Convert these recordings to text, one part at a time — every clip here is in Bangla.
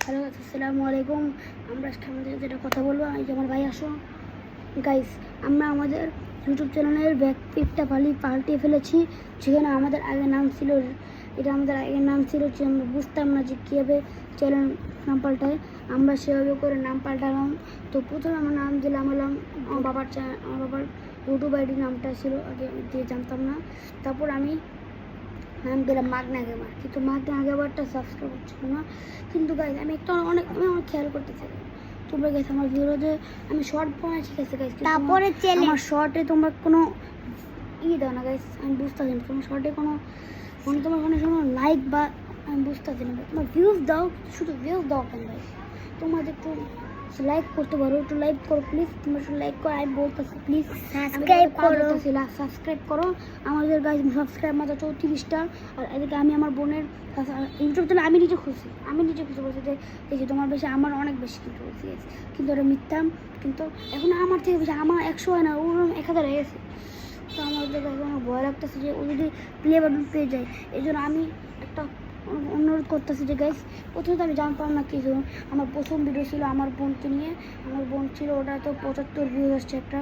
হ্যালো আসসালামু আলাইকুম। আমরা আজকে আমাদের যেটা কথা বলবো, এই যে আমার ভাই আসো গাইস, আমরা আমাদের ইউটিউব চ্যানেলের ব্যাকপিকটা পাল্টিয়ে ফেলেছি। যেখানে আমাদের আগের নাম ছিল, এটা আমাদের আগের নাম ছিল যে আমরা বুঝতাম না যে কীভাবে চ্যানেল নাম পাল্টায়। আমরা সেভাবে করে নাম পাল্টালাম। তো প্রথমে আমার নাম দিলাম হলাম আমার বাবার ইউটিউব আইডির নামটা ছিল আগে দিয়ে জানতাম না। তারপর আমি নাম দিলাম মাগনা গেমার, কিন্তু মাগনা গেমারটা সাবস্ক্রাইব হচ্ছিল না। কিন্তু গাইজ আমি অনেক খেয়াল করতে চাই, তোমরা গেছে আমার ভিডিওতে আমি শর্ট বানাই, ঠিক আছে গাইজ, তারপরে আমার শর্টে তোমরা কোনো দাও না গাইজ। আমি বুঝতে পারি না তোমার শর্টে কোনো তোমার লাইক বা আমি বুঝতে পারছি না। তোমার ভিউজ দাও, শুধু ভিউজ দাও কেন গাইজ? তোমাদের একটু লাইক করতে পারো, একটু লাইক করো প্লিজ। তোমরা একটু লাইক করো, আমি বলতেছি প্লিজ সাবস্ক্রাইব করো। আমাদের গাইজ সাবস্ক্রাইব মাত্র 34টা। আর এদিকে আমি আমার বোনের ইউটিউব চ্যানেল আমি নিজে খুশি বলছি যে দেখি তোমার বেশি, আমার অনেক বেশি কিন্তু বলছি, কিন্তু ওটা মিথ্যা। কিন্তু এখন আমার থেকে বেশি আমার 100 হয় না, ওর 1000 হয়ে গেছে। তো আমার আমার ভয় লাগতেছে যে ও যদি প্লে বাটন পেয়ে যায়। এই জন্য আমি একটা অনুরোধ করতেছি যে গাইস, প্রথমে তো আমি জানতাম না কিছু। আমার প্রথম ভিডিও ছিল আমার বোনকে নিয়ে, আমার বোন ছিল, ওটা তো 75 ভিউজ আসছে, একটা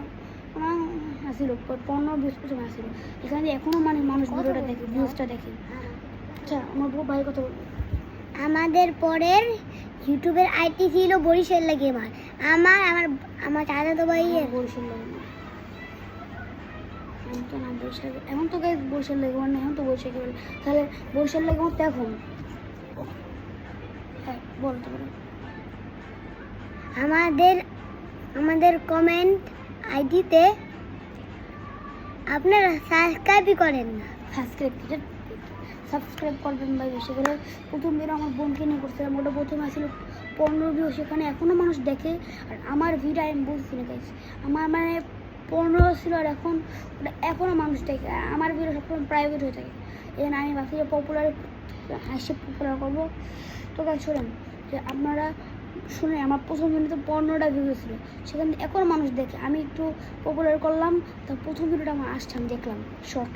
আসছিল 15 ভিউজ প্রথমে আসছিল। এখানে এখনও মানুষ ভিডিওটা দেখে, ভিউজটা দেখে। আচ্ছা আমার ভাই কথা বলবো। আমাদের পরের ইউটিউবের আইডি ছিল বরিশাল গেমার। আমার চাচাতো ভাইয়ের বরিশাল গেমার। তো না বরিশাল, এখন তো গাইস বরিশাল গেমার না, এখন তো বরিশাল গেমার। তাহলে বরিশাল গেমার তো এখন হ্যাঁ বলতে পারো। আমাদের কমেন্ট আইডিতে আপনারা সাবস্ক্রাইবই করেন না। সাবস্ক্রাইব করবেন ভাই বেশি করে। প্রথম দিন আমার বোনকে নিয়ে করছিলাম, ওটা প্রথমে আসলে 15 ভিউ, সেখানে এখনও মানুষ দেখে। আর আমার ভিডিও আমি বলছি না গাইস, আমার 15 ছিল, আর এখন ওটা এখনও মানুষ দেখে। আমার ভিডিও সবসময় প্রাইভেট হয়ে থাকে, এই জন্য আমি ভাবছি যে পপুলার করবো। তো গাইস শোনেন যে আপনারা শুনে আমার প্রথম ভিডিওতে 15টা ভিউ ছিল, সেখানে এখনও মানুষ দেখে। আমি একটু পপুলার করলাম, তার প্রথম ভিডিওটা আমার আসছে, আমি দেখলাম শর্ট।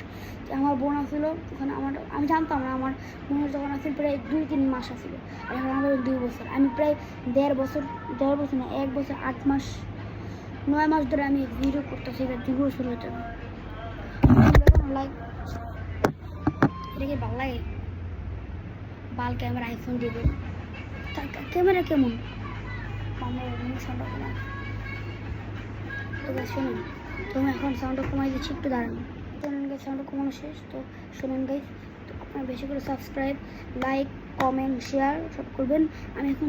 আমার বোন আসছিলো ওখানে, আমি জানতাম না, আমার বোনের যখন আসছিল প্রায় 2-3 মাস আসছিলো, আর এখন আমার 2 বছর। আমি প্রায় 1.5 বছর না 1 বছর 8 মাস 9 মাস ধরে আমি ভিডিও করতেছি, এটা 2 বছর হতে হবে। লাইক এটা কি ভালো লাগে? বাল ক্যামেরা আইফোন দিয়ে ক্যামেরা কেমন সাউন্ডটা কমাই। তো শোনেন, তুমি এখন সাউন্ডটা কমাই দিচ্ছি, একটু দাঁড়ান। সাউন্ডটা কমানো শেষ। তো শোনেন গাইস, তো আপনারা বেশি করে সাবস্ক্রাইব, লাইক, কমেন্ট, শেয়ার সব করবেন। আমি এখন